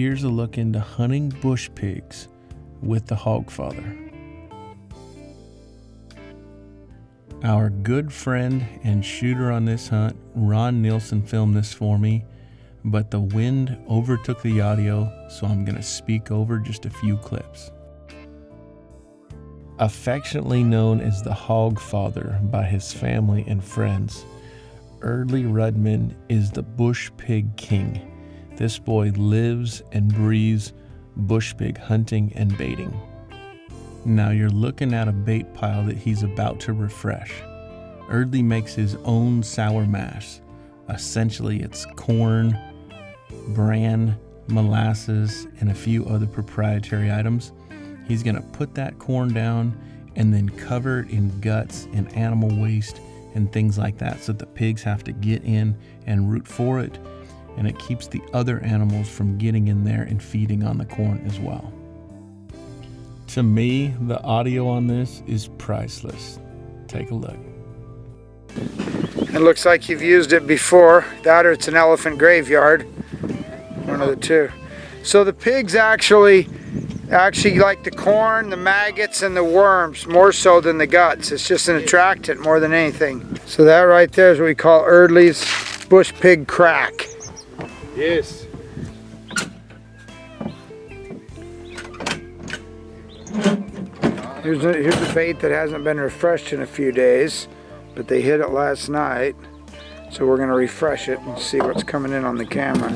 here's a look into hunting bush pigs with the Hogfather. Our good friend and shooter on this hunt, Ron Nielsen, filmed this for me, but the wind overtook the audio, so I'm going to speak over just a few clips. Affectionately known as the Hogfather by his family and friends, Eardley Rudman is the bush pig king. This boy lives and breathes bush pig hunting and baiting. Now you're looking at a bait pile that he's about to refresh. Eardley makes his own sour mash. Essentially it's corn, bran, molasses, and a few other proprietary items. He's gonna put that corn down and then cover it in guts and animal waste and things like that, so the pigs have to get in and root for it, and it keeps the other animals from getting in there and feeding on the corn as well. To me, the audio on this is priceless. Take a look. It looks like you've used it before. That or it's an elephant graveyard. One of the two. So the pigs actually like the corn, the maggots, and the worms more so than the guts. It's just an attractant more than anything. So that right there is what we call Eardley's bush pig crack. Yes. Here's a bait that hasn't been refreshed in a few days, but they hit it last night. So we're gonna refresh it and see what's coming in on the camera.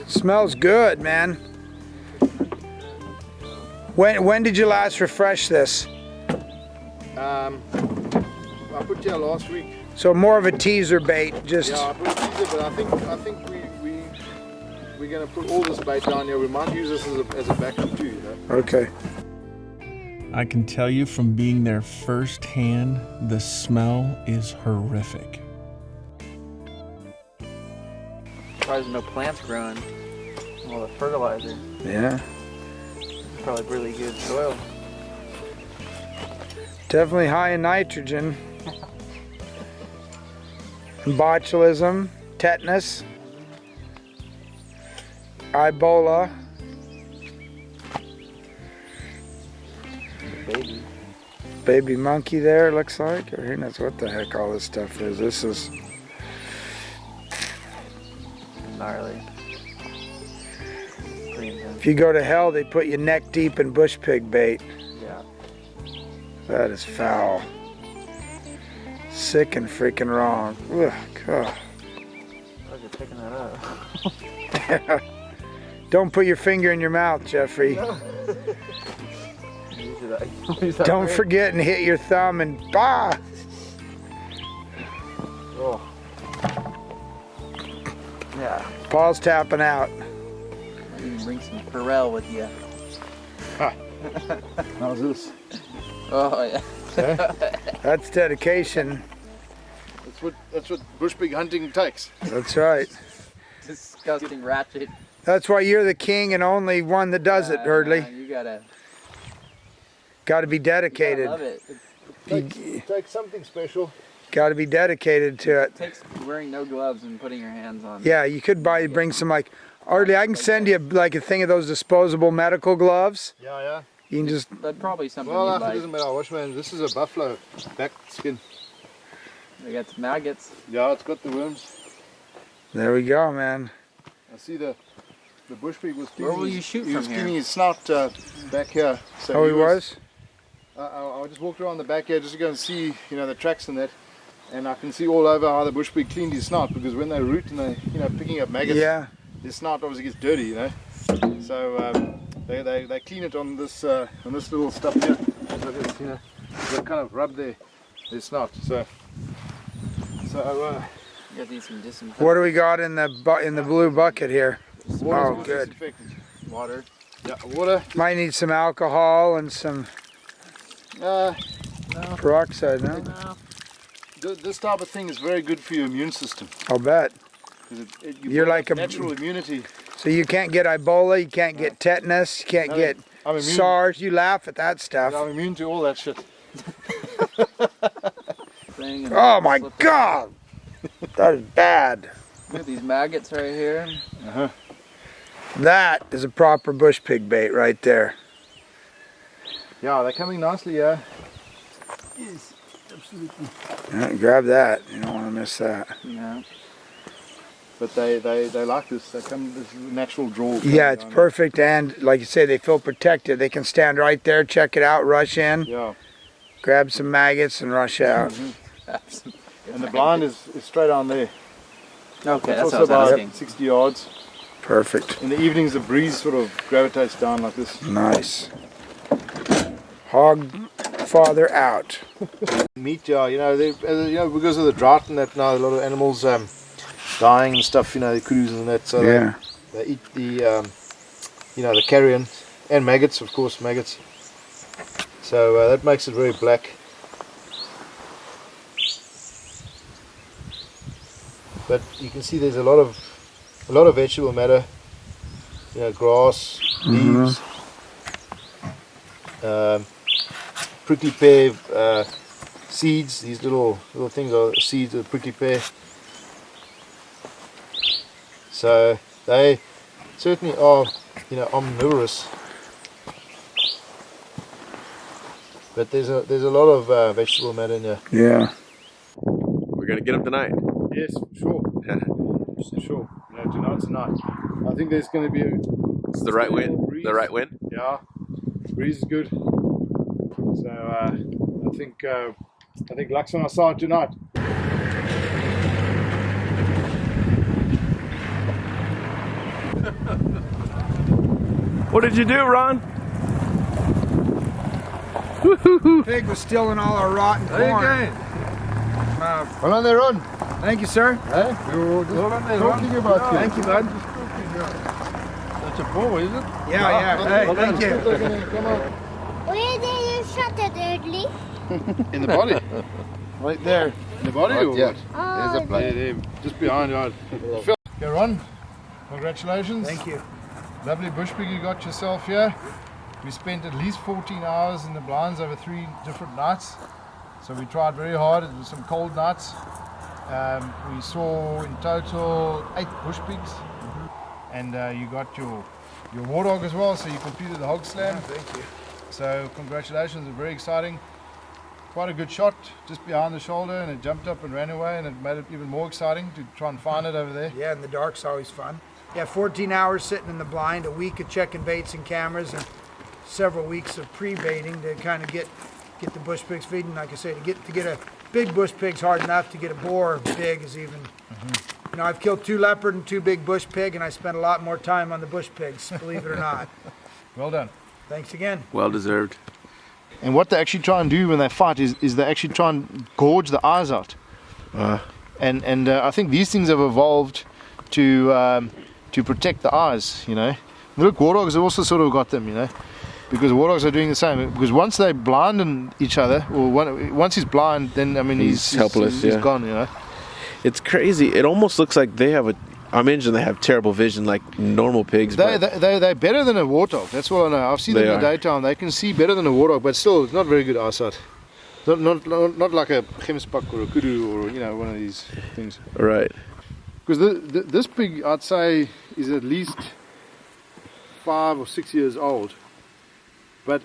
Smells good, man. When did you last refresh this? I put here last week. So more of a teaser bait, just. Yeah, I put a teaser, but I think we're gonna put all this bait down here. We might use this as a backup too, you know? Okay. I can tell you from being there firsthand, the smell is horrific. There's no plants growing. All the fertilizer. Yeah. Probably really good soil. Definitely high in nitrogen. Botulism, tetanus, Ebola. Baby monkey there, looks like. Or who knows what the heck all this stuff is. This is gnarly. If you go to hell, they put you neck deep in bush pig bait. Yeah. That is foul. Sick and freaking wrong. Ugh, God. How's you picking that up? Don't put your finger in your mouth, Jeffrey. Don't forget and hit your thumb and bah! Oh. Yeah. Paul's tapping out. I can bring some Perel with you. How's this? Oh yeah. That's dedication. That's what bush pig hunting takes. That's right. Disgusting ratchet. That's why you're the king and only one that does it, Eardley. Man, you gotta be dedicated. I love it. It takes something special. Gotta be dedicated to it. It takes wearing no gloves and putting your hands on. Yeah, you could bring some like, Eardley, I can send you like a thing of those disposable medical gloves. Yeah, yeah. You can just. But probably something. Well, you like. it doesn't matter. Watch, man. This is a buffalo back skin. They got some maggots. Yeah, it's got the worms. There we go, man. I see the bush pig was. Where will you shoot from here? He was cleaning his snout back here. So Oh, he was? I just walked around the back here just to go and see, you know, the tracks and that, and I can see all over how the bush pig cleaned his snout, because when they root and they, you know, picking up maggots, Yeah. his snout obviously gets dirty, you know. So they clean it on this little stuff here. So this, you know, they kind of rub their snout. So You got these some disinfectant. What do we got in the blue bucket here? water Oh, good. Water. Yeah, water. Might need some alcohol and some No. peroxide, no? No. This type of thing is very good for your immune system. I'll bet. You You're build like up a natural immunity. So you can't get Ebola, you can't get tetanus, you can't get I'm immune. SARS. You laugh at that stuff. I'm immune to all that shit. Oh my God! That is bad. Look at these maggots right here. Uh-huh. That is a proper bush pig bait right there. Yeah, they're coming nicely, yeah. Yes, absolutely. Yeah, grab that. You don't want to miss that. Yeah. But they like this. They come this natural draw. Yeah, it's perfect, and like you say, they feel protected. They can stand right there, check it out, rush in, Yeah. grab some maggots, and rush out. And the blind is straight on there. Okay, It's that's also what I was about asking. 60 yards. Perfect. In the evenings, the breeze sort of gravitates down like this. Nice. Hog father out. Meat, yeah, because of the drought and that now, a lot of animals dying and stuff, the kudu's and that, so Yeah. they eat the, the carrion and maggots, of course, maggots. So that makes it very black. But you can see there's a lot of vegetable matter, grass, leaves, prickly pear seeds. These little things are seeds of prickly pear. So they certainly are, omnivorous. But there's a lot of vegetable matter in there. Yeah. We're gonna get them tonight. Yes, sure. Sure. Tonight's the night. I think there's going to be It's the right wind. breeze. The right wind. Yeah, breeze is good. So I think luck's on our side tonight. What did you do, Ron? Pig was stealing all our rotten corn. Hold on there, Ron. Thank you, sir. Hey, we were just talking about you. Thank you, bud. That's a bow, is it? Yeah. Hey, thank you. Come on. Where did you shot it early? In the body. Right there. In the body or what? Oh, There, just behind you. Phil. Okay, Ron. Congratulations. Thank you. Lovely bush pig you got yourself here. We spent at least 14 hours in the blinds over 3 different nights. So we tried very hard. It was some cold nights. We saw in total 8 bush pigs. And you got your warthog as well, so you completed the hog slam. Thank you. So congratulations, it was very exciting. Quite a good shot just behind the shoulder, and it jumped up and ran away, and it made it even more exciting to try and find it over there. Yeah, in the dark's always fun. Yeah, 14 hours sitting in the blind, a week of checking baits and cameras, and several weeks of pre-baiting to kind of get the bush pigs feeding. Like I say, to get a big bush pig's hard enough. To get a boar big is even. I've killed 2 leopard and 2 big bush pig, and I spent a lot more time on the bush pigs, believe it or not. Well done. Thanks again. Well deserved. And what they actually try and do when they fight is they actually try and gorge the eyes out. And I think these things have evolved to protect the eyes, Look, warthogs have also sort of got them, because warthogs are doing the same. Because once they blind each other, or once he's blind, then He's helpless, he's yeah. gone, It's crazy. It almost looks like they have I mentioned they have terrible vision like normal pigs. They're better than a warthog. That's what I know. I've seen them in the daytime. They can see better than a warthog, but still, it's not very good eyesight. Not like a gemspak or a kudu or one of these things. Right. Because this pig, I'd say, is at least 5 or 6 years old. But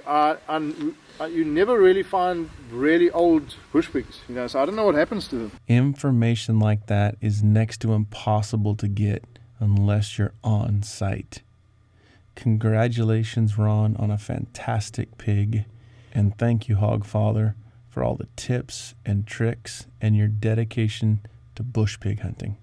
you never really find really old bush pigs, so I don't know what happens to them. Information like that is next to impossible to get unless you're on site. Congratulations, Ron, on a fantastic pig. And thank you, Hogfather, for all the tips and tricks and your dedication to bush pig hunting.